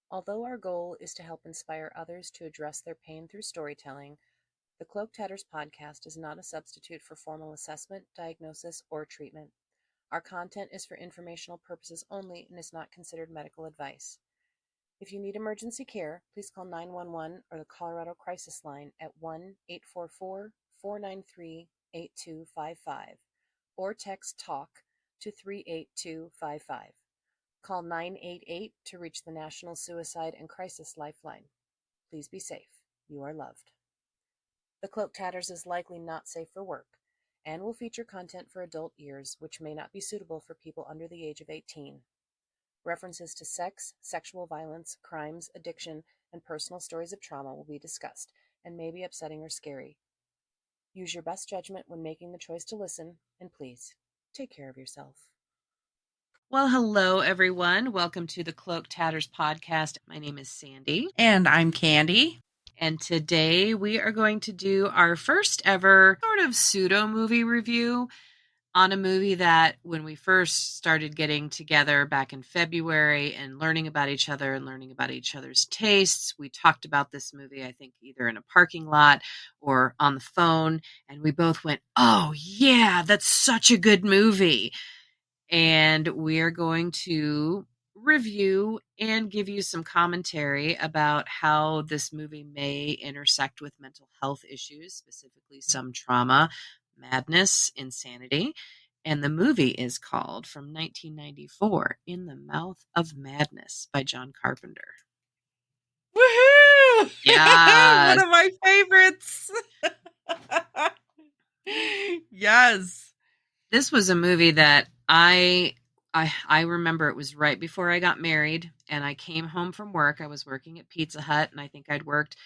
Although our goal is to help inspire others to address their pain through storytelling, the Cloak Tatters podcast is not a substitute for formal assessment, diagnosis, or treatment. Our content is for informational purposes only and is not considered medical advice. If you need emergency care, please call 911 or the Colorado Crisis Line at 1-844-493-8255 or text TALK to 38255. Call 988 to reach the National Suicide and Crisis Lifeline. Please be safe. You are loved. The Cloak Tatters is likely not safe for work and will feature content for adult ears which may not be suitable for people under the age of 18. References to sex, sexual violence, crimes, addiction, and personal stories of trauma will be discussed and may be upsetting or scary. Use your best judgment when making the choice to listen, and please, take care of yourself. Well, hello, everyone. Welcome to the Cloak Tatters podcast. My name is Sandy. And I'm Candy. And today we are going to do our first ever sort of pseudo movie review on a movie that when we first started getting together back in February and learning about each other and learning about each other's tastes, we talked about this movie, I think either in a parking lot or on the phone. And we both went, oh yeah, that's such a good movie. And we're going to review and give you some commentary about how this movie may intersect with mental health issues, specifically some trauma, madness, insanity. And the movie is called, from 1994, In the Mouth of Madness by John Carpenter. Woohoo! Yeah. One of my favorites. Yes. This was a movie that I remember. It was right before I got married, and I came home from work. I was working at Pizza Hut, and I think I'd worked.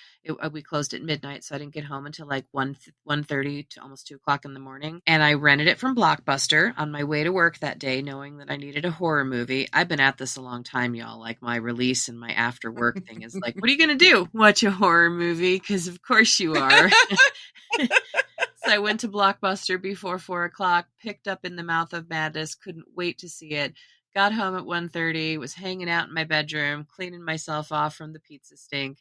We closed at midnight, so I didn't get home until like 1:30 to almost 2 o'clock in the morning. And I rented it from Blockbuster on my way to work that day, knowing that I needed a horror movie. I've been at this a long time, y'all. Like, my release and my after work thing is like, what are you going to do? Watch a horror movie? Because of course you are. So I went to Blockbuster before 4 o'clock, picked up In the Mouth of Madness, couldn't wait to see it, got home at 1:30, was hanging out in my bedroom, cleaning myself off from the pizza stink,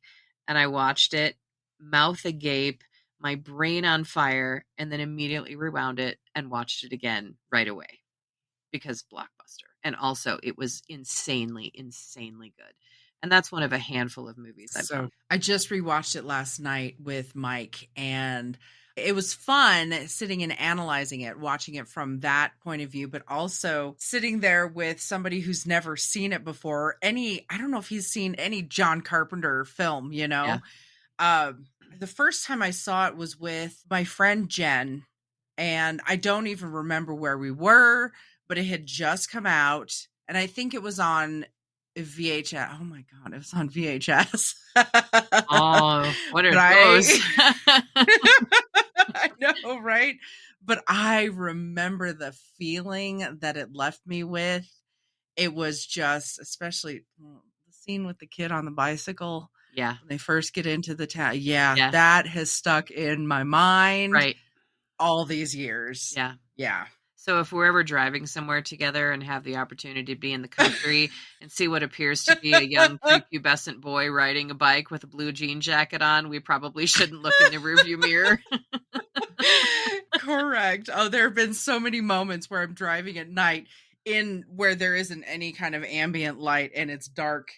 and I watched it, mouth agape, my brain on fire, and then immediately rewound it and watched it again right away because Blockbuster. And also, it was insanely, insanely good. And that's one of a handful of movies I've done. I just rewatched it last night with Mike, and it was fun sitting and analyzing it, watching it from that point of view, but also sitting there with somebody who's never seen it before. I don't know if he's seen any John Carpenter film, you know? Yeah. The first time I saw it was with my friend Jen, and I don't even remember where we were, but it had just come out, and I think it was on VHS. Oh my God, it was on VHS. Oh, what are those? I know, right? But I remember the feeling that it left me with. It was just, especially the scene with the kid on the bicycle. Yeah. When they first get into the town. Yeah, that has stuck in my mind. Right. All these years. Yeah. Yeah. So if we're ever driving somewhere together and have the opportunity to be in the country and see what appears to be a young prepubescent boy riding a bike with a blue jean jacket on, we probably shouldn't look in the rearview mirror. Correct. Oh, there have been so many moments where I'm driving at night in where there isn't any kind of ambient light and it's dark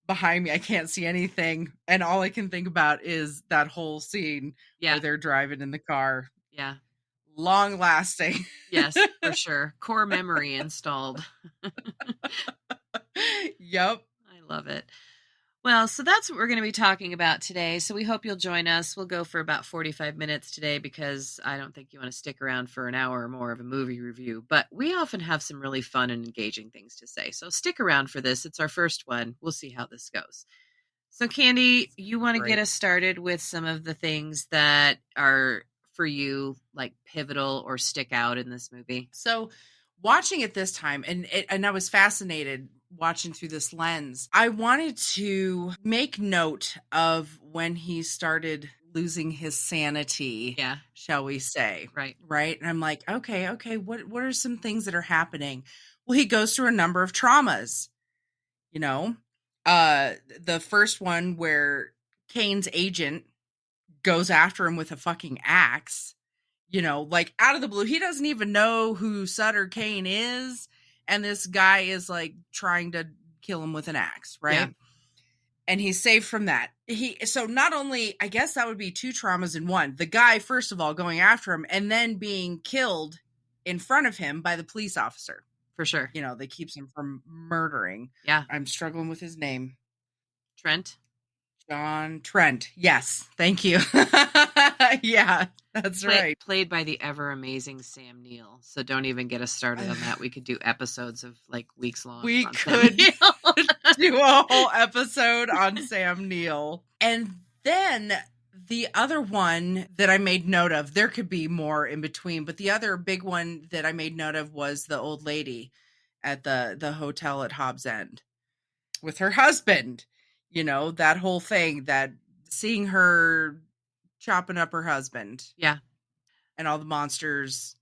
behind me. I can't see anything. And all I can think about is that whole scene where they're driving in the car. Yeah. Long lasting. Yes, for sure. Core memory installed. Yep. I love it. Well, so that's what we're going to be talking about today. So we hope you'll join us. We'll go for about 45 minutes today because I don't think you want to stick around for an hour or more of a movie review. But we often have some really fun and engaging things to say. So stick around for this. It's our first one. We'll see how this goes. So Candy, you want to get us started with some of the things that are for you like pivotal or stick out in this movie? So watching it this time, and I was fascinated watching through this lens. I wanted to make note of when he started losing his sanity, shall we say. Right. And I'm like, okay, what are some things that are happening? Well, he goes through a number of traumas, you know, The first one where Kane's agent goes after him with a fucking axe, like out of the blue. He doesn't even know who Sutter Kane is, and this guy is like trying to kill him with an axe, Yeah, right? And he's saved from that. So not only, I guess that would be two traumas in one. The guy, first of all, going after him and then being killed in front of him by the police officer. for sure. That keeps him from murdering. Yeah. I'm struggling with his name. Trent. John Trent. Yes. Thank you. Yeah, that's right. Played by the ever amazing Sam Neill. So don't even get us started on that. We could do episodes of like weeks long. We on Sam could Neill. do a whole episode on Sam Neill. And then the other one that I made note of, there could be more in between, but the other big one that I made note of was the old lady at the hotel at Hobbs End with her husband. That whole thing, that seeing her chopping up her husband. Yeah. And all the monsters.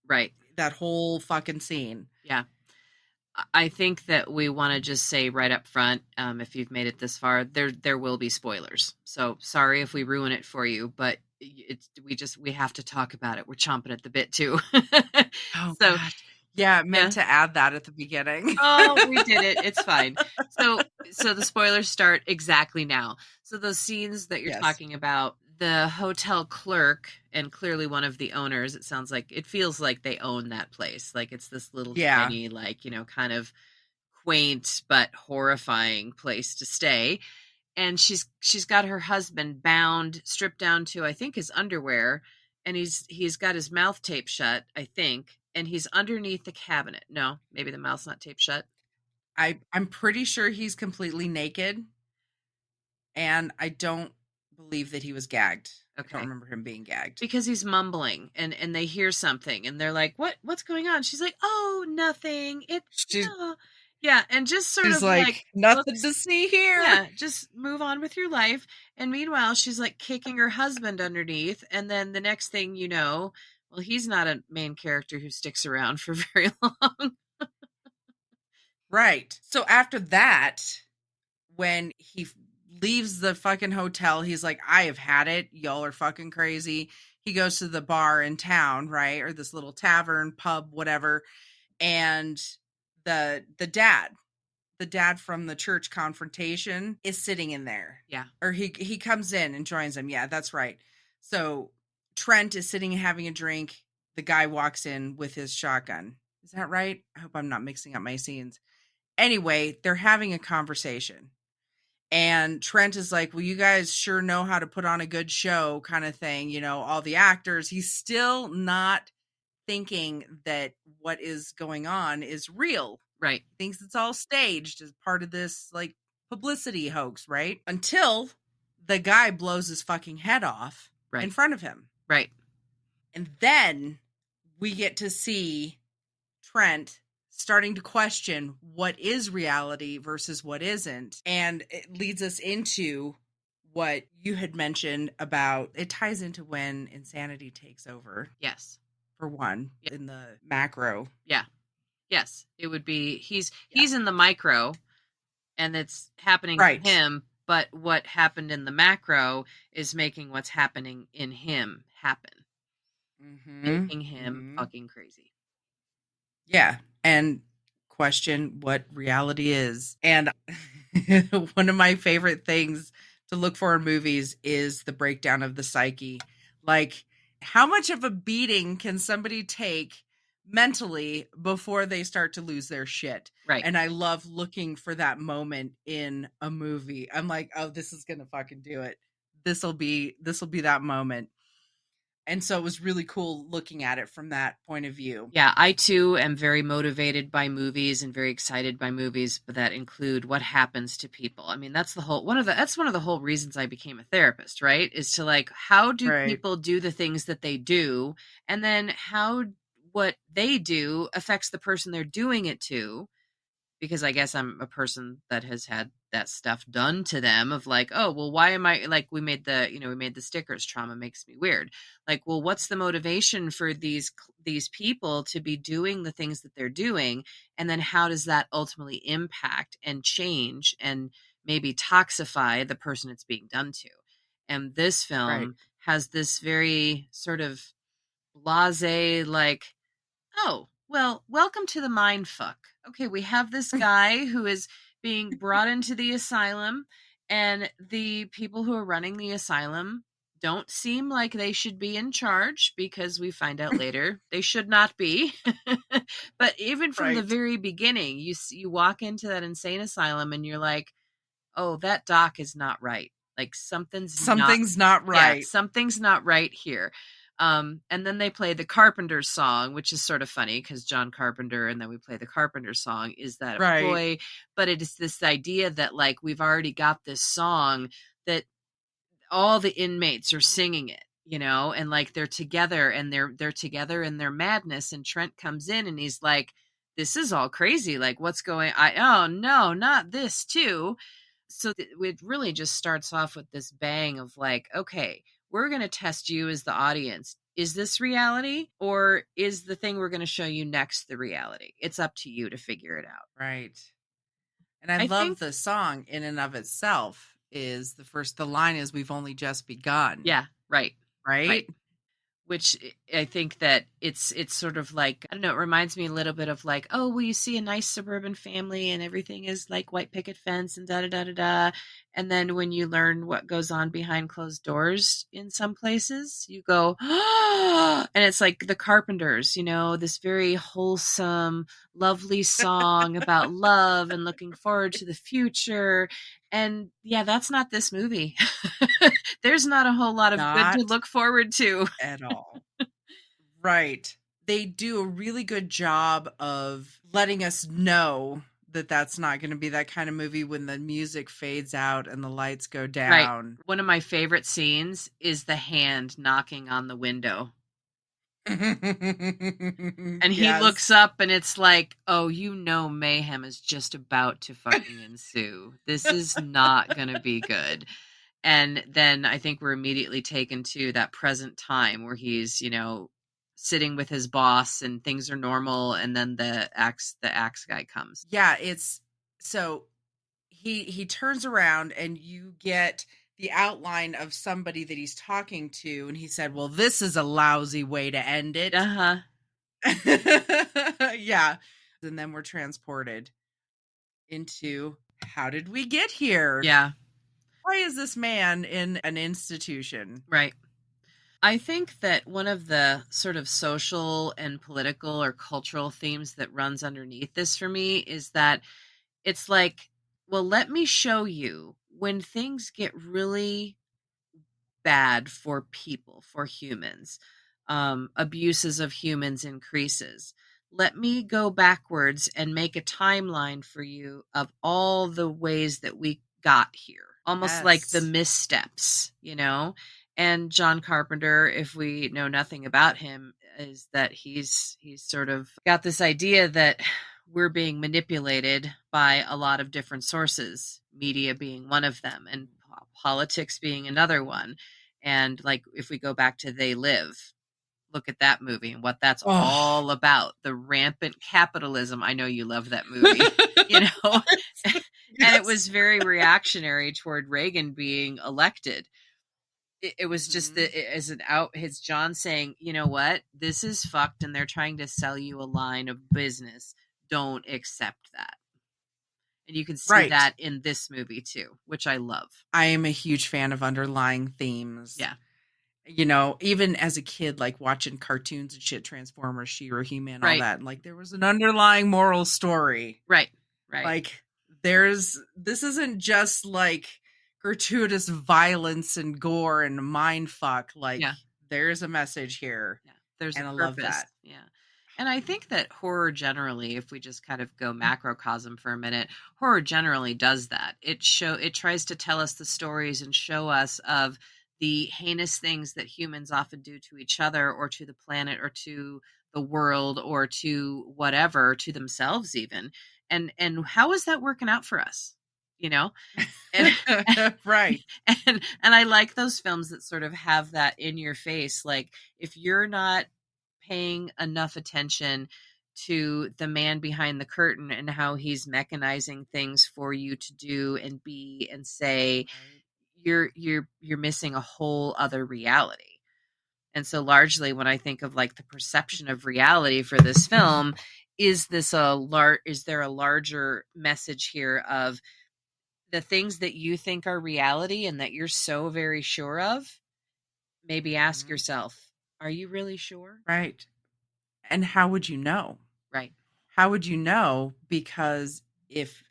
Right. That whole fucking scene. Yeah. I think that we want to just say right up front, if you've made it this far, there will be spoilers. So sorry if we ruin it for you, but we have to talk about it. We're chomping at the bit too. Oh, so gosh. Yeah, meant to add that at the beginning. Oh, we did it. It's fine. So the spoilers start exactly now. So those scenes that you're talking about, the hotel clerk and clearly one of the owners, it feels like they own that place. Like it's this little tiny, like, kind of quaint but horrifying place to stay. And she's got her husband bound, stripped down to, I think, his underwear, and he's got his mouth taped shut, I think, and he's underneath the cabinet. No, maybe the mouth's not taped shut. I'm pretty sure he's completely naked, and I don't believe that he was gagged. Okay. I don't remember him being gagged. Because he's mumbling, and they hear something, and they're like, what's going on? She's like, oh, nothing. Yeah, and just sort of like nothing to see here. Yeah, just move on with your life. And meanwhile, she's like kicking her husband underneath. And then the next thing you know, well, he's not a main character who sticks around for very long. Right. So after that, when he leaves the fucking hotel, he's like, I have had it. Y'all are fucking crazy. He goes to the bar in town, right? Or this little tavern, pub, whatever. And the dad from the church confrontation is sitting in there. Yeah. Or he comes in and joins them. Yeah, that's right. So Trent is sitting and having a drink. The guy walks in with his shotgun. Is that right? I hope I'm not mixing up my scenes. Anyway, they're having a conversation. And Trent is like, well, you guys sure know how to put on a good show, kind of thing. All the actors. He's still not thinking that what is going on is real. Right. He thinks it's all staged as part of this like publicity hoax, right? Until the guy blows his fucking head off in front of him. Right. And then we get to see Trent starting to question what is reality versus what isn't. And it leads us into what you had mentioned about, it ties into when insanity takes over. Yes. For one, in the macro. Yeah. Yes. It would be, he's in the micro and it's happening to him, but what happened in the macro is making what's happening in him happen. Mm-hmm. Making him fucking crazy. Yeah. And question what reality is. And one of my favorite things to look for in movies is the breakdown of the psyche. Like, how much of a beating can somebody take mentally before they start to lose their shit? Right. And I love looking for that moment in a movie. I'm like, oh, this is going to fucking do it. This'll be that moment. And so it was really cool looking at it from that point of view. Yeah, I too am very motivated by movies and very excited by movies that include what happens to people. I mean, that's one of the whole reasons I became a therapist, right? Is to like, how do people do the things that they do, and then how what they do affects the person they're doing it to. Because I guess I'm a person that has had that stuff done to them of like, oh, well, why am I like, we made the stickers, trauma makes me weird. Like, well, what's the motivation for these people to be doing the things that they're doing? And then how does that ultimately impact and change and maybe toxify the person it's being done to. And this Right. film has this very sort of blase, like, oh, well, welcome to the mind fuck. Okay, we have this guy who is being brought into the asylum, and the people who are running the asylum don't seem like they should be in charge, because we find out later they should not be. But even from the Right. very beginning, you walk into that insane asylum and you're like, oh, that doc is not right. Like, Something's not yeah, right. something's not right here. And then they play the Carpenter song, which is sort of funny because John Carpenter, and then we play the Carpenter song. Is that a Right. ploy? But it is this idea that, like, we've already got this song that all the inmates are singing it, and like they're together, and they're together in their madness. And Trent comes in and he's like, this is all crazy. Like, what's going oh no, not this too. So it really just starts off with this bang of like, okay, we're going to test you as the audience. Is this reality, or is the thing we're going to show you next the reality? It's up to you to figure it out. Right. And I I love think, the song in and of itself. Is the line is, we've only just begun. yeah, right, right. Right. Which I think that it's sort of like, I don't know, it reminds me a little bit of like, oh, well, you see a nice suburban family and everything is like white picket fence and da da da da da. And then when you learn what goes on behind closed doors in some places, you go, oh, and it's like the Carpenters, this very wholesome, lovely song about love and looking forward to the future. And yeah, that's not this movie. There's not a whole lot of good to Not look forward to. at all. Right. They do a really good job of letting us know that that's not going to be that kind of movie when the music fades out and the lights go Right. down. One of my favorite scenes is the hand knocking on the window. And he Yes. looks up and it's like, oh, mayhem is just about to fucking ensue. This is not going to be good. And then I think we're immediately taken to that present time where he's, sitting with his boss and things are normal. And then the axe guy comes. Yeah, it's so he turns around and you get the outline of somebody that he's talking to, and he said, well, this is a lousy way to end it. Uh-huh. Yeah. And then we're transported into, how did we get here? Yeah. Why is this man in an institution? Right. I think that one of the sort of social and political or cultural themes that runs underneath this for me is that it's like, well, let me show you when things get really bad for people, for humans, abuses of humans increases. Let me go backwards and make a timeline for you of all the ways that we got here, almost like the Yes. missteps, And John Carpenter, if we know nothing about him, is that he's sort of got this idea that we're being manipulated by a lot of different sources, media being one of them, and politics being another one. And like, if we go back to They Live, look at that movie and what that's all about. The rampant capitalism. I know you love that movie, Yes. And it was very reactionary toward Reagan being elected. It was just his John saying, you know what, this is fucked and they're trying to sell you a line of business. Don't accept that. And you can see that in this movie too, which I love. I am a huge fan of underlying themes. Yeah. Even as a kid, like watching cartoons and shit, Transformers, She-Ra, He-Man, all Right. that. Like there was an underlying moral story. Right. Like this isn't just like gratuitous violence and gore and mind fuck. Like there's a message here. Yeah. There's and a I purpose. love that. Yeah. And I think that horror generally, if we just kind of go macrocosm for a minute, horror generally does that. It tries to tell us the stories and show us of the heinous things that humans often do to each other or to the planet or to the world or to whatever, to themselves even. And how is that working out for us? And, right. And I like those films that sort of have that in your face. Like, if you're not paying enough attention to the man behind the curtain and how he's mechanizing things for you to do and be and say, Right. you're missing a whole other reality. And so largely when I think of like the perception of reality for this film, is there a larger message here of the things that you think are reality and that you're so very sure of? Maybe ask Mhm. yourself, are you really sure? Right. And how would you know? Right. How would you know? Because if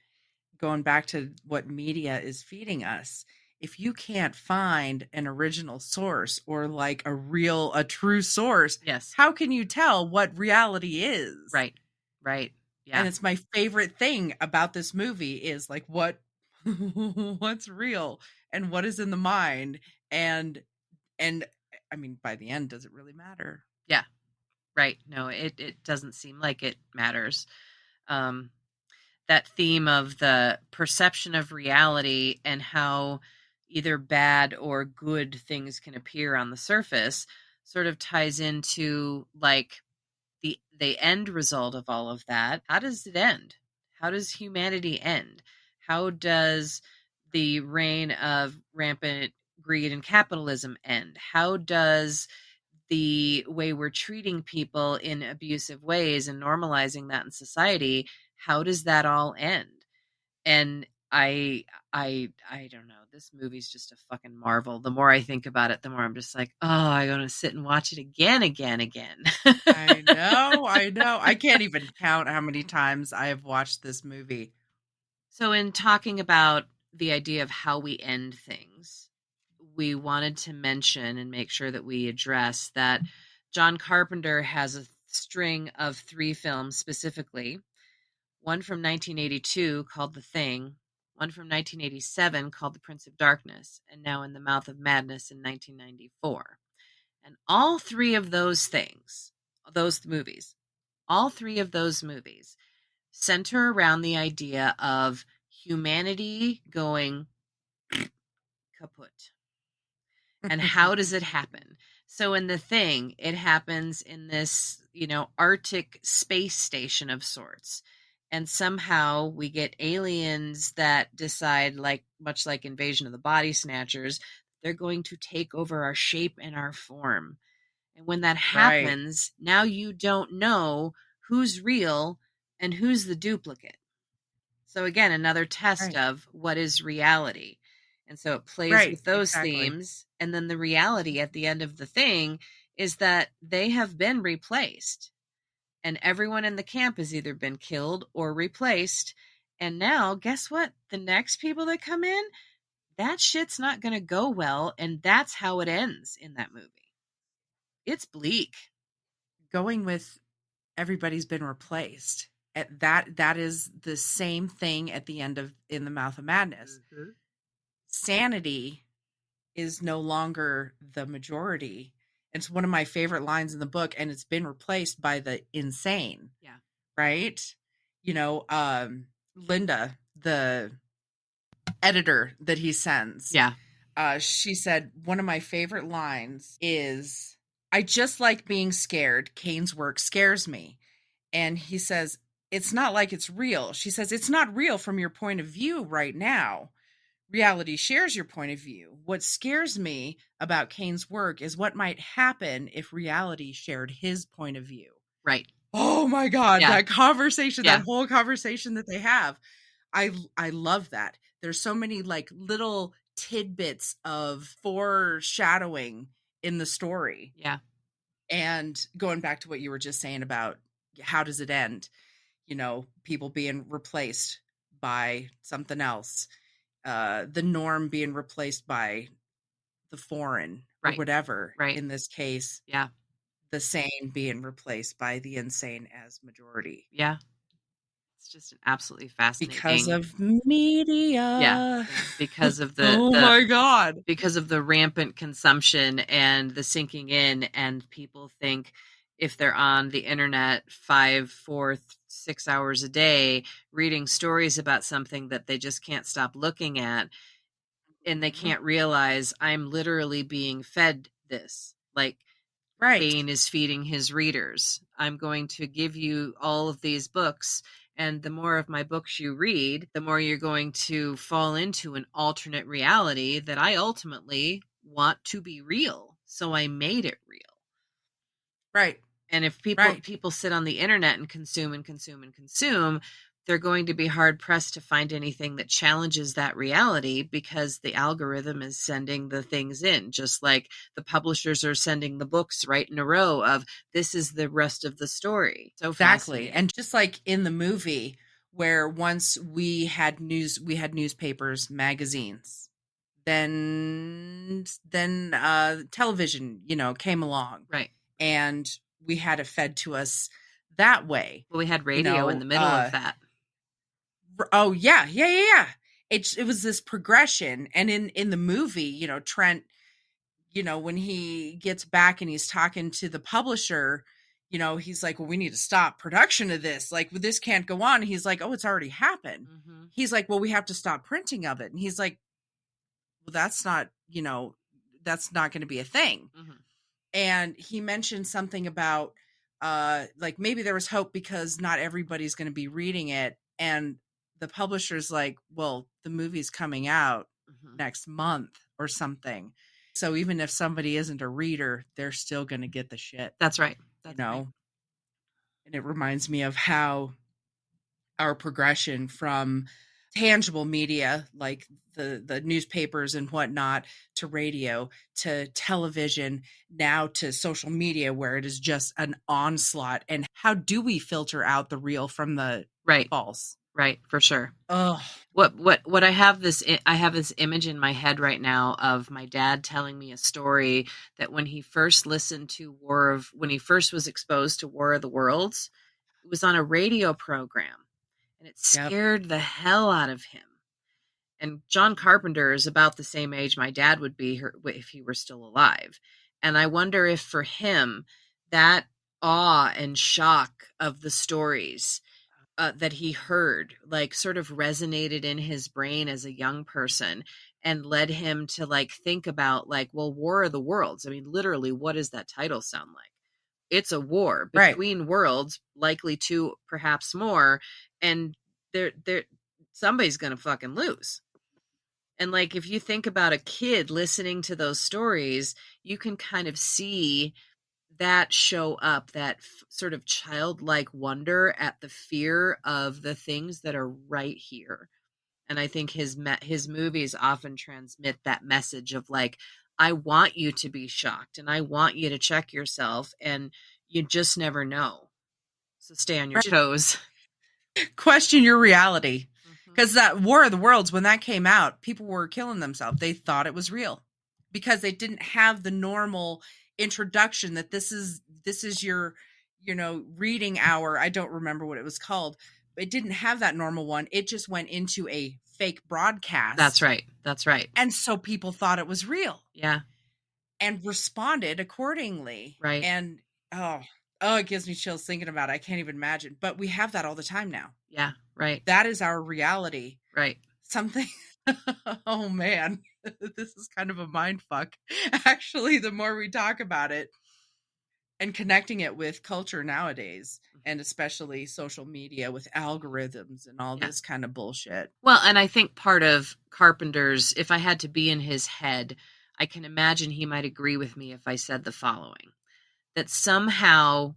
going back to what media is feeding us, if you can't find an original source or like a true source, Yes. how can you tell what reality is? Right. Right. And Yeah. it's my favorite thing about this movie is like what what's real and what is in the mind, and I mean by the end does it really matter? Yeah. Right. No, it doesn't seem like it matters. Um, that theme of the perception of reality and how either bad or good things can appear on the surface sort of ties into like the end result of all of that. How does it end? How does humanity end? How does the reign of rampant greed and capitalism end? How does the way we're treating people in abusive ways and normalizing that in society, how does that all end? And I don't know. This movie's just a fucking marvel. The more I think about it, the more I'm just like, oh, I'm gonna sit and watch it again. I know, I know. I can't even count how many times I have watched this movie. So, in talking about the idea of how we end things, we wanted to mention and make sure that we address that John Carpenter has a string of 3 films specifically, one from 1982 called The Thing, one from 1987 called The Prince of Darkness, and now In the Mouth of Madness in 1994. And all 3 of those things, those movies, all 3 of those movies center around the idea of humanity going kaput. And how does it happen? So in The Thing, it happens in this, Arctic space station of sorts. And somehow we get aliens that decide, like much like Invasion of the Body Snatchers, they're going to take over our shape and our form. And when that Right, happens, now you don't know who's real and who's the duplicate. So again, another test right, of what is reality. And so it plays right, with those exactly. themes. And then the reality at the end of The Thing is that they have been replaced. And everyone in the camp has either been killed or replaced. And now, guess what? The next people that come in, that shit's not going to go well. And that's how it ends in that movie. It's bleak. Going with everybody's been replaced. That is the same thing at the end of In the Mouth of Madness. Mm-hmm. Sanity is no longer the majority. It's one of my favorite lines in the book, and it's been replaced by the insane, Yeah. right? Linda, the editor that he sends, Yeah. she said, one of my favorite lines is, I just like being scared. Kane's work scares me. And he says, it's not like it's real. She says, it's not real from your point of view right now. Reality shares your point of view. What scares me about Kane's work is what might happen if reality shared his point of view. Right. Oh my God, Yeah. that conversation, Yeah. that whole conversation that they have. I love that. There's so many like little tidbits of foreshadowing in the story. Yeah. And going back to what you were just saying about how does it end? People being replaced by something else, the norm being replaced by the foreign or Right. whatever. Right. In this case, Yeah. the sane being replaced by the insane as majority Yeah. It's just an absolutely because fascinating. of media. Yeah, because of the Oh the my God. because of the rampant consumption and the sinking in, and people think if they're on the internet 5, 4, 6 hours a day reading stories about something that they just can't stop looking at, and they Mhm. can't realize I'm literally being fed this. Like Right. Kane is feeding his readers. I'm going to give you all of these books, and the more of my books you read, the more you're going to fall into an alternate reality that I ultimately want to be real. So I made it real. Right. And if people Right. people sit on the internet and consume and consume and consume, they're going to be hard pressed to find anything that challenges that reality, because the algorithm is sending the things in, just like the publishers are sending the books right in a row of this is the rest of the story. So Exactly. fascinating. And just like in the movie, where once we had newspapers, magazines, then television, came along, Right. and we had it fed to us that way. Well, we had You radio in know, the middle of that. oh yeah, yeah, yeah, yeah. It was this progression, and in the movie, Trent, when he gets back and he's talking to the publisher, he's like, well, we need to stop production of this. Like, well, this can't go on. He's like, oh, it's already happened. Mm-hmm. He's like, well, we have to stop printing of it. And he's like, well, that's not going to be a thing. Mm-hmm. And he mentioned something about, like, maybe there was hope because not everybody's going to be reading it. And the publisher's like, well, the movie's coming out Mm-hmm. next month or something. So even if somebody isn't a reader, they're still going to get the shit, That's right. you That's right. know? And it reminds me of how our progression from tangible media like the newspapers and whatnot, to radio, to television, now to social media, where it is just an onslaught. And how do we filter out the real from the Right. false? Right. For sure. Oh, What I have this image in my head right now of my dad telling me a story that when he first listened to when he first was exposed to War of the Worlds, it was on a radio program, and it yep. scared the hell out of him. And John Carpenter is about the same age my dad would be if he were still alive. And I wonder if for him, that awe and shock of the stories that he heard, like, sort of resonated in his brain as a young person, and led him to like think about, like, well, War of the Worlds. I mean, literally, what does that title sound like? It's a war Right. between worlds, likely two, perhaps more, and they're somebody's gonna fucking lose. And like, if you think about a kid listening to those stories, you can kind of see that show up, that sort of childlike wonder at the fear of the things that are right here. And I think his movies often transmit that message of like, I want you to be shocked, and I want you to check yourself, and you just never know. So stay on your Right. toes. Question your reality. Mm-hmm. Because that War of the Worlds, when that came out, people were killing themselves. They thought it was real because they didn't have the normal introduction that this is your, reading hour. I don't remember what it was called. It didn't have that normal one. It just went into a fake broadcast. That's right. That's right. And so people thought it was real. Yeah. And responded accordingly. Right. And it gives me chills thinking about it. I can't even imagine. But we have that all the time now. Yeah. Right. That is our reality. Right. Something. Oh man, this is kind of a mind fuck. Actually, the more we talk about it and connecting it with culture nowadays, and especially social media with algorithms and all this kind of bullshit. Well, and I think part of Carpenter's, if I had to be in his head, I can imagine he might agree with me if I said the following: that somehow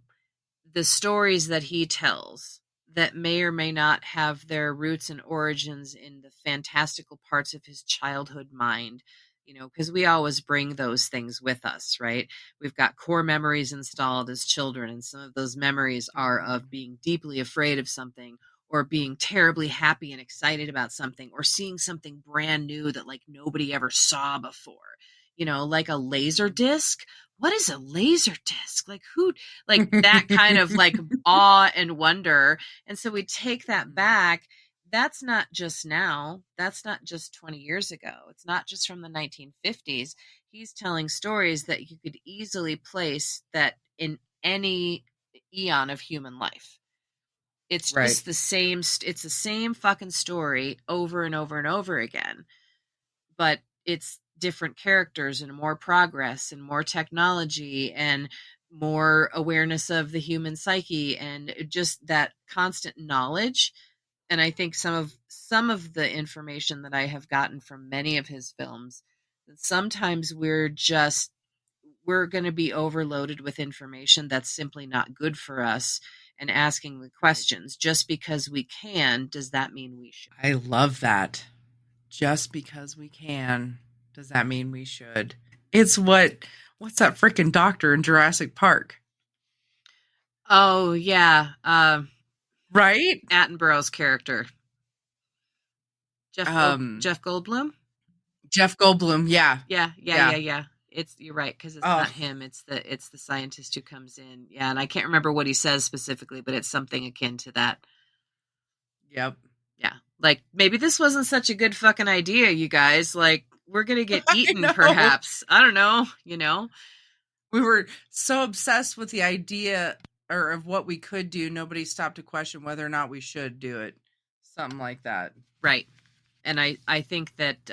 the stories that he tells, that may or may not have their roots and origins in the fantastical parts of his childhood mind, because we always bring those things with us, right? We've got core memories installed as children, and some of those memories are of being deeply afraid of something, or being terribly happy and excited about something, or seeing something brand new that like nobody ever saw before. Like a laser disc. What is a laser disc? Like who, like that kind of like awe and wonder. And so we take that back. That's not just now. That's not just 20 years ago. It's not just from the 1950s. He's telling stories that you could easily place that in any eon of human life. It's just the same. It's the same fucking story over and over and over again. But it's different characters and more progress and more technology and more awareness of the human psyche and just that constant knowledge. And I think some of the information that I have gotten from many of his films, sometimes we're going to be overloaded with information that's simply not good for us, and asking the Right. questions, just because we can, does that mean we should? I love that. Just because we can, does that mean we should? It's what's that freaking doctor in Jurassic Park? Oh yeah, Right? Attenborough's character, Um, Jeff Goldblum. Jeff Goldblum. Yeah. Yeah, yeah, yeah, Yeah. yeah. You're right, because it's Oh, not him. It's the scientist who comes in. Yeah, and I can't remember what he says specifically, but it's something akin to that. yep. Yeah, like maybe this wasn't such a good fucking idea, you guys. Like we're gonna get I eaten, know. perhaps. I don't know. You know. We were so obsessed with the idea or of what we could do, nobody stopped to question whether or not we should do it. Something like that. Right. And I think that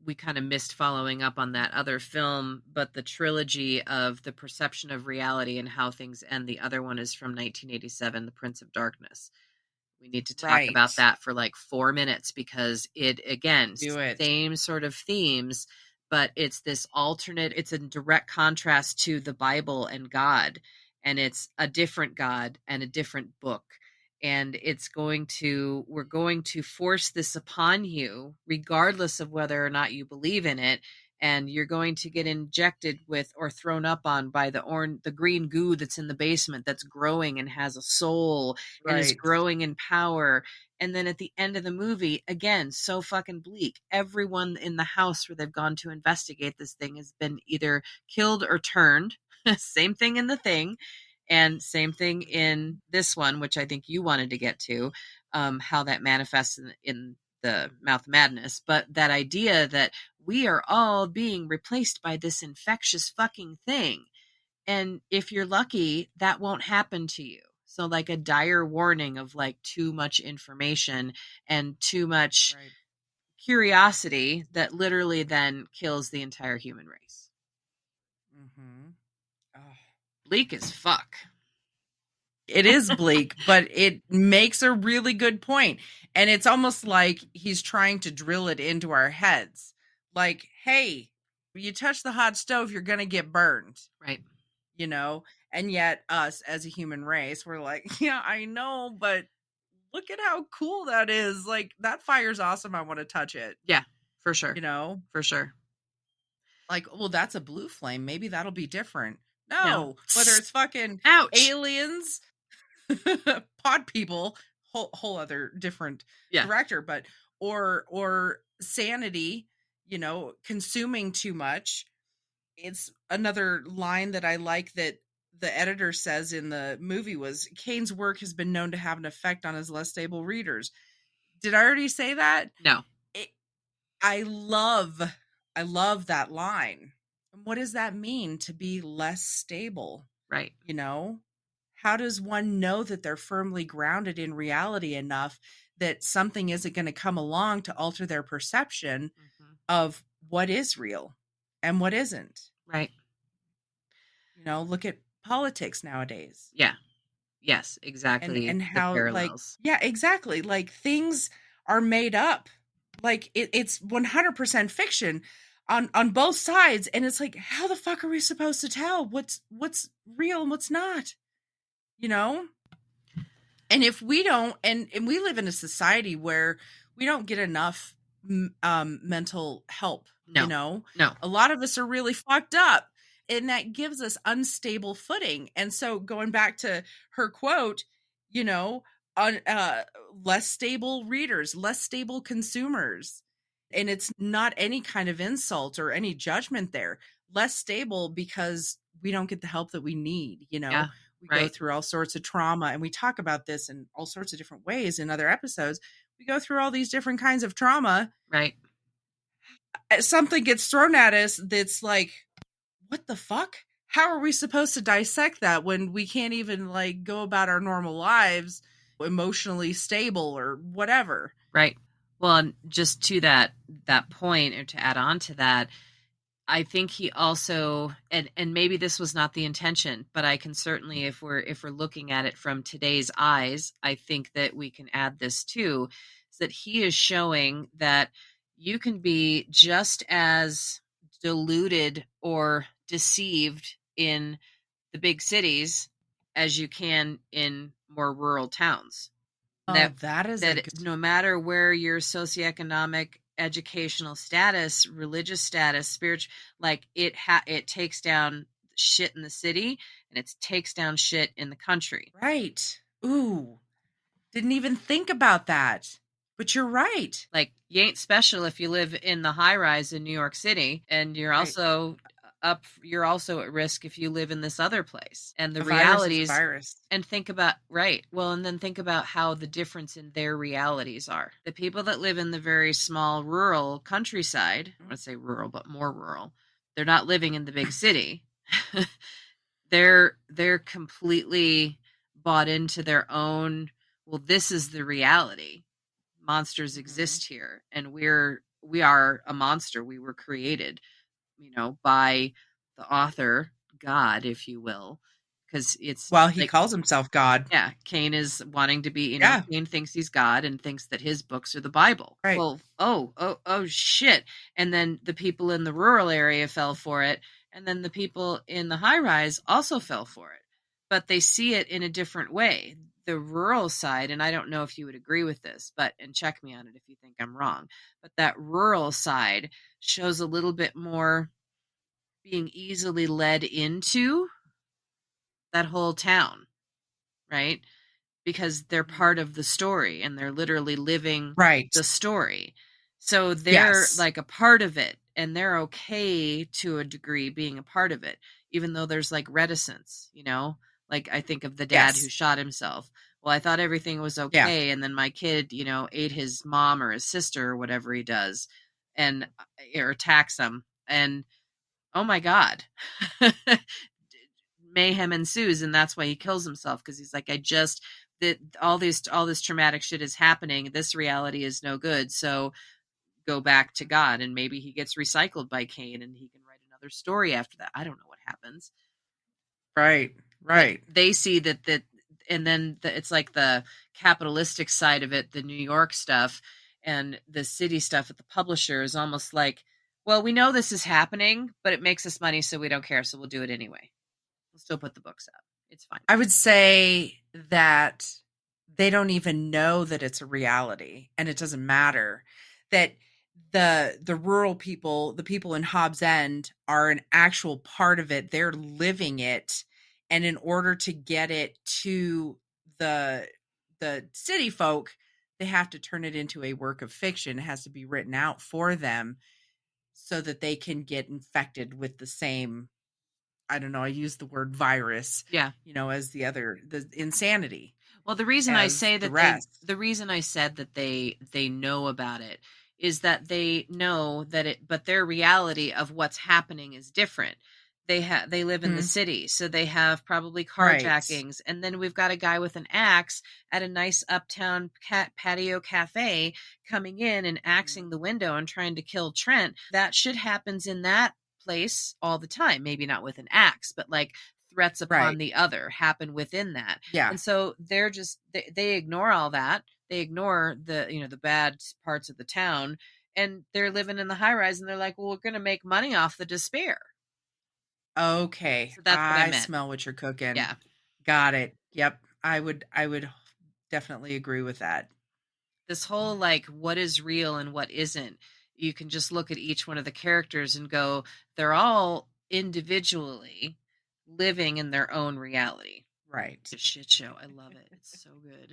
we kind of missed following up on that other film, but the trilogy of The Perception of Reality and How Things End, the other one is from 1987, The Prince of Darkness. We need to talk about Right. that for like 4 minutes, because it, again, Do it. same sort of themes, but it's this alternate, it's in direct contrast to the Bible and God, and it's a different God and a different book. And we're going to force this upon you, regardless of whether or not you believe in it. And you're going to get injected with or thrown up on by the green goo that's in the basement, that's growing and has a soul and is Right. growing in power. And then at the end of the movie, again, so fucking bleak. Everyone in the house where they've gone to investigate this thing has been either killed or turned. Same thing in the thing, and same thing in this one, which I think you wanted to get to, how that manifests in the Mouth of Madness. But that idea that we are all being replaced by this infectious fucking thing. And if you're lucky, that won't happen to you. So, like a dire warning of like too much information and too much Right. curiosity that literally then kills the entire human race. Mm-hmm. Oh. Bleak as fuck. It is bleak, but it makes a really good point. And it's almost like he's trying to drill it into our heads. Like, hey, you touch the hot stove, you're going to get burned, Right. you know? And yet, us as a human race, we're like, yeah, I know, but look at how cool that is. Like, that fire's awesome. I want to touch it, Yeah, for sure. you know? For sure. Like, well, that's a blue flame. Maybe that'll be different. No. No, whether it's fucking Ouch. aliens, pod people, whole other different Yeah. director, but or sanity, consuming too much. It's another line that I like that the editor says in the movie was Kane's work has been known to have an effect on his less stable readers. Did I already say that? No. It, I love that line. And what does that mean to be less stable? Right. How does one know that they're firmly grounded in reality enough that something isn't going to come along to alter their perception Mm-hmm. of what is real and what isn't? Right. Look at politics nowadays. Yeah. Yes, exactly. And The how, like, parallels. yeah, exactly. Like, things are made up. Like, it's 100% fiction on both sides. And it's like, how the fuck are we supposed to tell what's real and what's not? And if we don't, and we live in a society where we don't get enough mental help. No. A lot of us are really fucked up, and that gives us unstable footing. And so, going back to her quote, on less stable readers, less stable consumers, and it's not any kind of insult or any judgment there. Less stable because we don't get the help that we need. Yeah. We go Right. through all sorts of trauma, and we talk about this in all sorts of different ways in other episodes. We go through all these different kinds of trauma. Right. Something gets thrown at us that's like, what the fuck? How are we supposed to dissect that when we can't even go about our normal lives emotionally stable or whatever? Right. Well, and just to that point, or to add on to that, I think he also, and maybe this was not the intention, but I can certainly, if we're looking at it from today's eyes, I think that we can add this too, is that he is showing that you can be just as deluded or deceived in the big cities as you can in more rural towns. Oh, That that is a that good. no matter where your socioeconomic, educational status, religious status, spiritual, like it takes down shit in the city and it takes down shit in the country. Right. Ooh, didn't even think about that. But you're right. Like, you ain't special if you live in the high rise in New York City, and Right. you're also at risk if you live in this other place. And the A virus is a realities, virus. and think about, right. Well, and then think about how the difference in their realities are. The people that live in the very small rural countryside, I want to say rural, but more rural, they're not living in the big city. They're completely bought into their own, well, this is the reality. Monsters Mm-hmm. exist here, and we are a monster. We were created, by the author, God, if you will, because it's Well, he like, calls himself God. yeah, Cain is wanting to be, Yeah. Cain thinks he's God and thinks that his books are the Bible. Right. Well, oh, shit. And then the people in the rural area fell for it. And then the people in the high rise also fell for it. But they see it in a different way. The rural side, and I don't know if you would agree with this, and check me on it if you think I'm wrong, but that rural side shows a little bit more being easily led into that whole town, right? Because they're Mhm. part of the story and they're literally living Right. the story. So they're Yes. like a part of it, and they're okay to a degree being a part of it, even though there's like reticence. Like, I think of the dad who Yes. shot himself. Well, I thought everything was Yeah. okay. And then my kid, ate his mom or his sister or whatever he does, and or attacks him. And oh my God. Mayhem ensues, and that's why he kills himself, because he's like, I just that all this traumatic shit is happening. This reality is no good. So go back to God, and maybe he gets recycled by Cain, and he can write another story after that. I don't know what happens, Right. but Right. they see that, and then it's like the capitalistic side of it, the New York stuff and the city stuff at the publisher is almost like, well, we know this is happening, but it makes us money, so we don't care, so we'll do it anyway. We'll still put the books out. It's fine. I would say that they don't even know that it's a reality, and it doesn't matter that the rural people, the people in Hobbs End, are an actual part of it. They're living it, and in order to get it to the city folk, they have to turn it into a work of fiction. It has to be written out for them so that they can get infected with the same, I don't know, I use the word virus, Yeah. as the insanity Well, the reason I as say the that rest. the reason I said that they know about it is that they know that but their reality of what's happening is different. They live in the Mhm. city, so they have probably Right. carjackings, and then we've got a guy with an axe at a nice uptown patio cafe coming in and Mhm. axing the window and trying to kill Trent. That shit happens in that place all the time. Maybe not with an axe, but like threats upon Right. the other happen within that. Yeah. And so they ignore all that. They ignore the bad parts of the town, and they're living in the high rise, and they're like, well, we're going to make money off the despair. Okay. So that's what I I meant. smell what you're cooking. Yeah. Got it. Yep. I would definitely agree with that. This whole, like, what is real and what isn't, you can just look at each one of the characters and go, they're all individually living in their own reality. Right. It's a shit show. I love it. It's so good.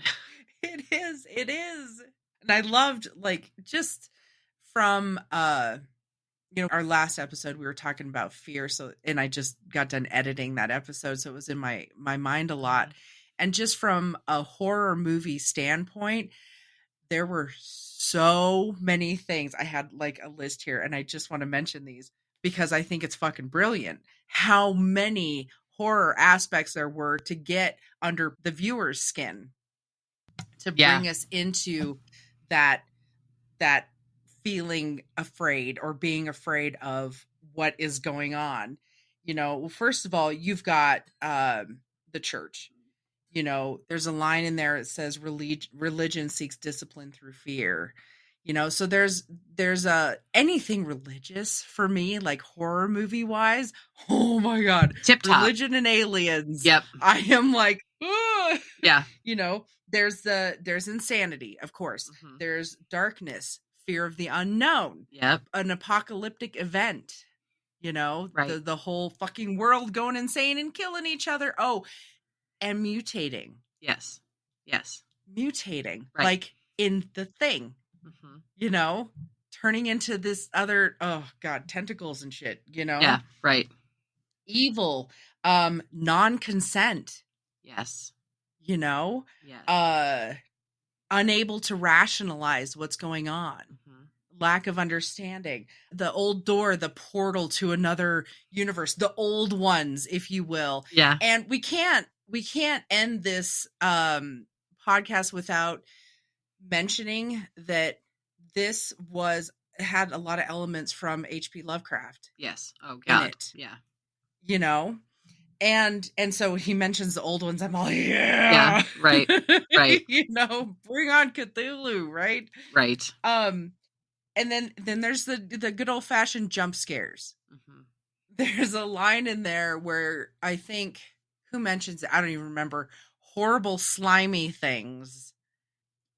It is. It is. And I loved, like, just from our last episode we were talking about fear, so, and I just got done editing that episode, so it was in my mind a lot. And just from a horror movie standpoint, there were so many things. I had like a list here, and I just want to mention these because I think it's fucking brilliant how many horror aspects there were to get under the viewer's skin to Yeah. bring us into that that feeling afraid or being afraid of what is going on. Well, first of all, you've got the church. There's a line in there that says religion seeks discipline through fear. So there's a anything religious for me, like horror movie wise. Oh my god, Tip top. religion and aliens. Yep. I am like, "Ugh." Yeah. There's insanity, of course. Mm-hmm. There's darkness, fear of the unknown, Yep. an apocalyptic event. Right. The whole fucking world going insane and killing each other. Oh, and mutating. Yes. Yes. Mutating. Right. Like in The Thing. Mm-hmm. Turning into this other, oh god, tentacles and shit, Yeah. Right. Evil, non-consent, Yes. Yes. Unable to rationalize what's going on. Mm-hmm. Lack of understanding. The old door, the portal to another universe, the old ones, if you will. Yeah. And we can't end this podcast without mentioning that this had a lot of elements from H.P. Lovecraft. Yes. Oh god. In it. Yeah. And so he mentions the old ones. I'm all, yeah. Right. Right. Bring on Cthulhu, right? Right. And then there's the good old fashioned jump scares. Mm-hmm. There's a line in there where I think, who mentions it? I don't even remember. Horrible, slimy things,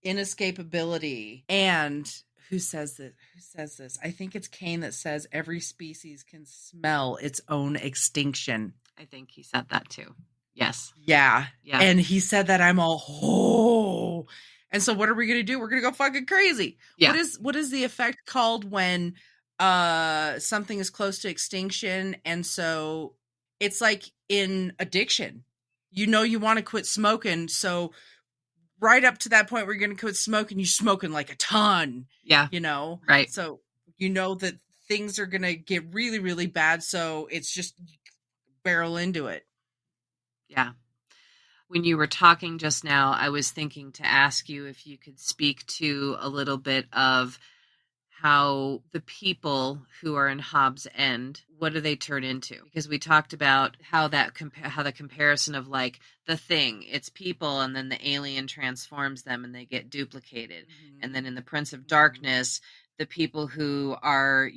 inescapability, and who says this? I think it's Kane that says every species can smell its own extinction. I think he said that too. Yes. Yeah. And he said that. I'm all, oh. And so what are we going to do? We're going to go fucking crazy. Yeah. What is the effect called when something is close to extinction? And so it's like in addiction. You want to quit smoking, so right up to that point where you're going to quit smoking, you're smoking like a ton. Yeah. Right. So that things are going to get really, really bad. So it's just barrel into it. Yeah. When you were talking just now, I was thinking to ask you if you could speak to a little bit of how the people who are in Hobbs End, what do they turn into? Because we talked about how the comparison of like The Thing, it's people, and then the alien transforms them and they get duplicated. Mm-hmm. And then in the Prince of Darkness, the people who are,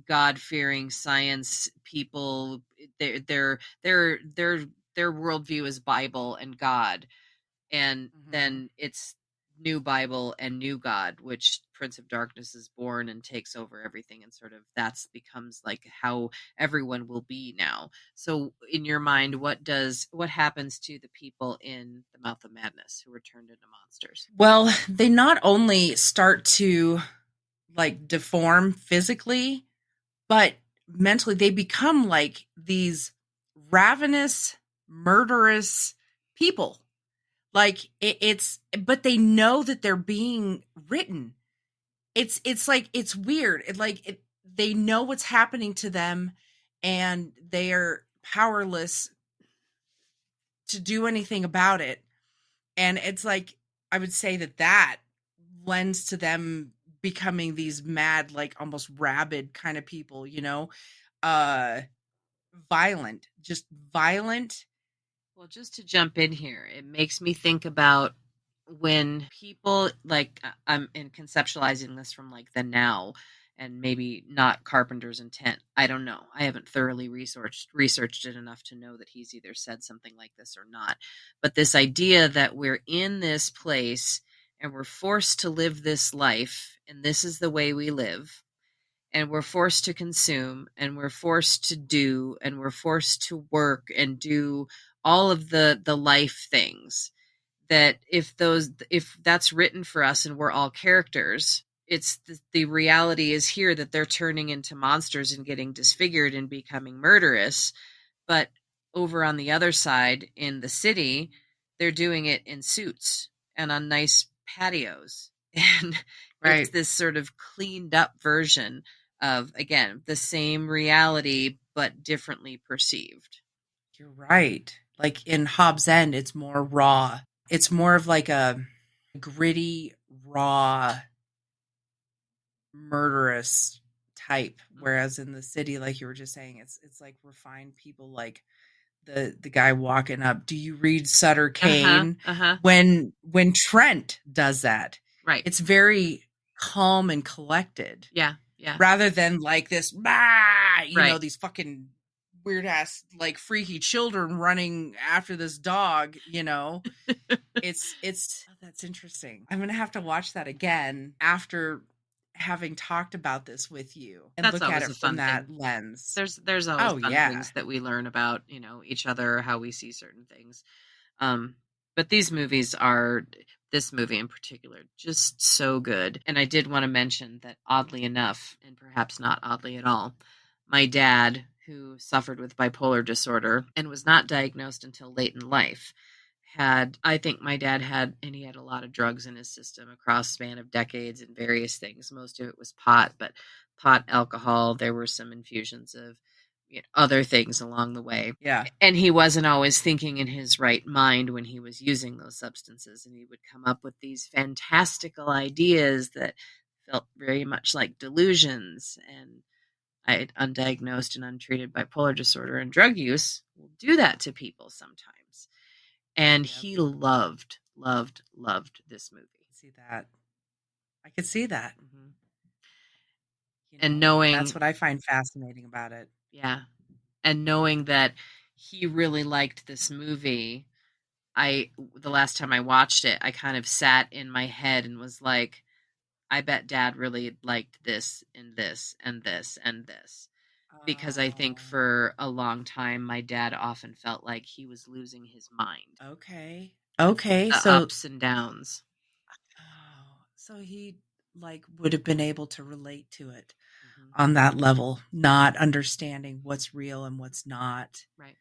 God-fearing science people, their worldview is Bible and God. And then it's new Bible and new God, which Prince of Darkness is born and takes over everything, and sort of that's becomes like how everyone will be now. So in your mind, what happens to the people in the Mouth of Madness who are turned into monsters? Well, they not only start to like deform physically, but mentally they become like these ravenous, murderous people. Like but they know that they're being written. It's like, it's weird. They know what's happening to them, and they are powerless to do anything about it. And it's like, I would say that lends to them becoming these mad, like almost rabid kind of people, just violent. Well, just to jump in here, it makes me think about when people, like, I'm conceptualizing this from like the now, and maybe not Carpenter's intent. I don't know. I haven't thoroughly researched it enough to know that he's either said something like this or not. But this idea that we're in this place and we're forced to live this life, and this is the way we live, and we're forced to consume, and we're forced to do, and we're forced to work and do all of the life things, that if that's written for us and we're all characters, it's the reality is here that they're turning into monsters and getting disfigured and becoming murderous. But over on the other side in the city, they're doing it in suits and on nice patios. And right. It's this sort of cleaned up version of, again, the same reality, but differently perceived. You're right. Like in Hobbs End, it's more raw. It's more of like a gritty, raw murderous type, whereas in the city, like you were just saying, it's like refined people, like the guy walking up. Do you read Sutter Uh-huh. Kane? Uh-huh. When Trent does that, Right. it's very calm and collected Yeah. Yeah. rather than like this, bah, Right. these fucking weird ass, like freaky children running after this dog, it's oh, that's interesting. I'm gonna have to watch that again after having talked about this with you and That's look at always it a from fun that thing. lens. There's always Oh fun yeah. things that we learn about, each other, how we see certain things. Um, but this movie in particular, just so good. And I did want to mention that oddly enough, and perhaps not oddly at all, my dad, who suffered with bipolar disorder and was not diagnosed until late in life, I think my dad and he had a lot of drugs in his system across span of decades and various things. Most of it was pot, but pot, alcohol, there were some infusions of other things along the way. Yeah. And he wasn't always thinking in his right mind when he was using those substances. And he would come up with these fantastical ideas that felt very much like delusions. And undiagnosed and untreated bipolar disorder and drug use will do that to people sometimes. And Yep. he loved, loved, loved this movie. See that. I could see that. Mm-hmm. And knowing that's what I find fascinating about it. Yeah. And knowing that he really liked this movie, the last time I watched it, I kind of sat in my head and was like, I bet Dad really liked this and this and this and this. Because I think for a long time, my dad often felt like he was losing his mind. Okay. The So ups and downs. so he like would have been able to relate to it Mm-hmm. on that level, not understanding what's real and what's not. Right.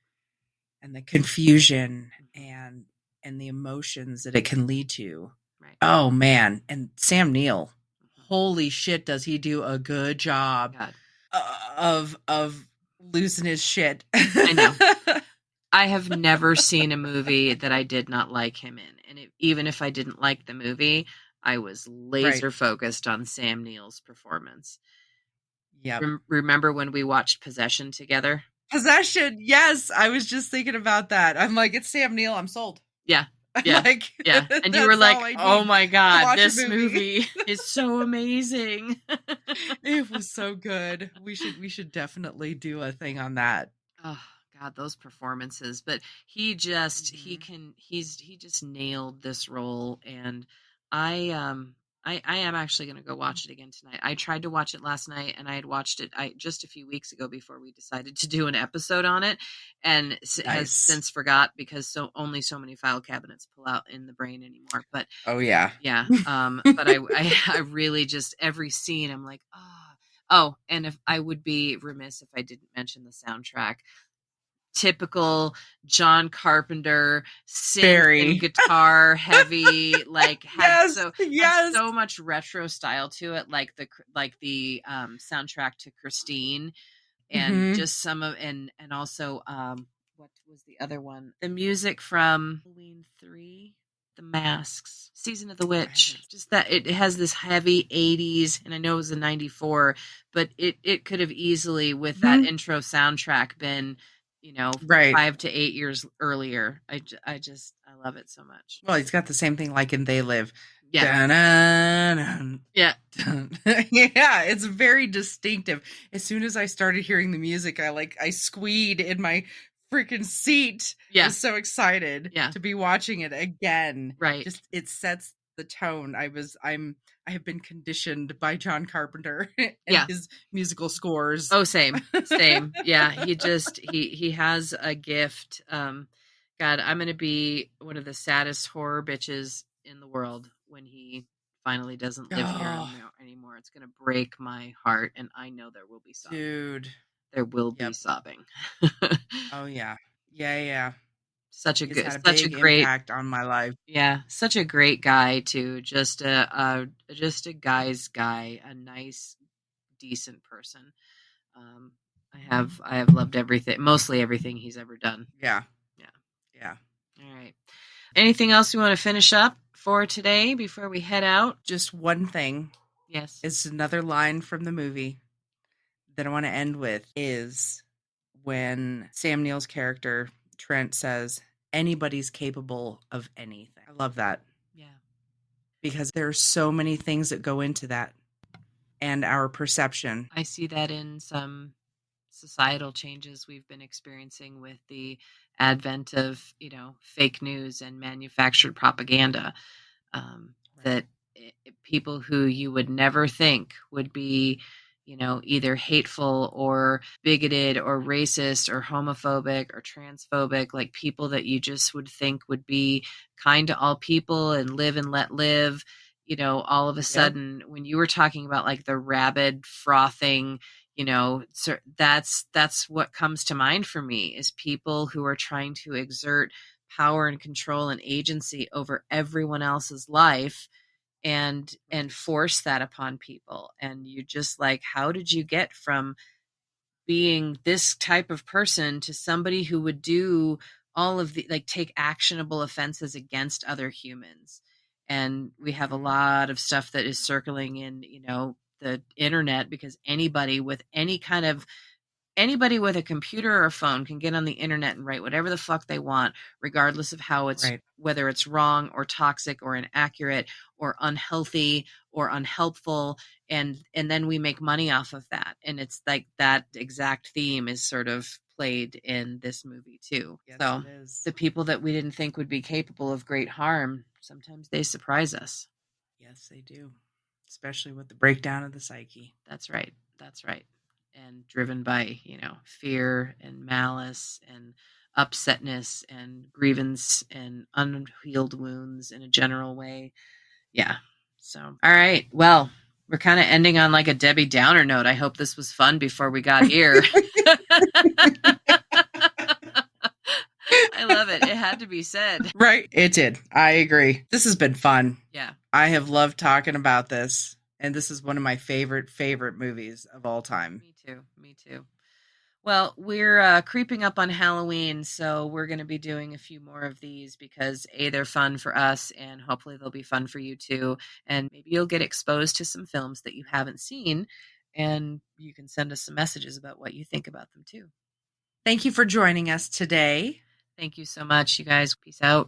And the confusion Mm-hmm. and the emotions that it can lead to. Right. Oh man, and Sam Neill. Mm-hmm. Holy shit, does he do a good job of losing his shit. I know. I have never seen a movie that I did not like him in. And even if I didn't like the movie, I was laser focused on Sam Neill's performance. Yeah. Remember when we watched Possession together? Possession, yes. I was just thinking about that. I'm like, it's Sam Neill. I'm sold. Yeah. Yeah. Like, yeah. And you were like, oh my God, this movie is so amazing. It was so good. We should definitely do a thing on that. Oh God, those performances. But he just he just nailed this role. And I am actually going to go watch it again tonight. I tried to watch it last night, and I had watched it just a few weeks ago before we decided to do an episode on it, and has since forgot because only so many file cabinets pull out in the brain anymore. But oh yeah, but I really just every scene I'm like, oh, and if I would be remiss if I didn't mention the soundtrack. Typical John Carpenter synth and guitar heavy, like had so much retro style to it, like the soundtrack to Christine, and just some of and also what was the other one? The music from Halloween 3, The Masks, Season of the Witch. Just that it has this heavy 80s, and I know it was a 94, but it could have easily with that intro soundtrack been 5 to 8 years earlier. I love it so much. Well, he's got the same thing like in They Live. Yeah. Yeah. Yeah, it's very distinctive. As soon as I started hearing the music, I squeed in my freaking seat. Yeah. I was so excited to be watching it again. Right. Just it sets the tone. I have been conditioned by John Carpenter and his musical scores. Oh, same. Yeah, he has a gift. God, I'm going to be one of the saddest horror bitches in the world when he finally doesn't live here anymore. It's going to break my heart, and I know there will be sobbing. Dude. There will be sobbing. Oh yeah. Yeah. Such a great impact on my life. Yeah, such a great guy too. Just a guy's guy, a nice, decent person. I have loved mostly everything he's ever done. Yeah. All right. Anything else you want to finish up for today before we head out? Just one thing. Yes. It's another line from the movie that I want to end with is when Sam Neill's character, Trent, says, anybody's capable of anything. I love that Yeah. because there's so many things that go into that and our perception. I see that in some societal changes we've been experiencing with the advent of, fake news and manufactured propaganda. Right. That people who you would never think would be, either hateful or bigoted or racist or homophobic or transphobic, like people that you just would think would be kind to all people and live and let live. All of a Yep. sudden, when you were talking about like the rabid frothing, so that's what comes to mind for me is people who are trying to exert power and control and agency over everyone else's life and Right. force that upon people, and you just like, how did you get from being this type of person to somebody who would do all of the, like, take actionable offenses against other humans? And we have a Mhm. lot of stuff that is circling in, the internet, because anybody with a computer or a phone can get on the internet and write whatever the fuck they want, regardless of Right. whether it's wrong or toxic or inaccurate or unhealthy or unhelpful. And then we make money off of that. And it's like that exact theme is sort of played in this movie too. Yes, So it is. the people that we didn't think would be capable of great harm, sometimes they surprise us. Yes, they do. Especially with the breakdown of the psyche. That's right. That's right. And driven by, fear and malice and upsetness and grievance and unhealed wounds in a general way. Yeah. So, all right. Well, we're kind of ending on like a Debbie Downer note. I hope this was fun before we got here. I love it. It had to be said. Right. It did. I agree. This has been fun. Yeah. I have loved talking about this. And this is one of my favorite movies of all time. Me too. Me too. Well, we're creeping up on Halloween, so we're going to be doing a few more of these because A, they're fun for us, and hopefully they'll be fun for you too. And maybe you'll get exposed to some films that you haven't seen, and you can send us some messages about what you think about them too. Thank you for joining us today. Thank you so much, you guys. Peace out.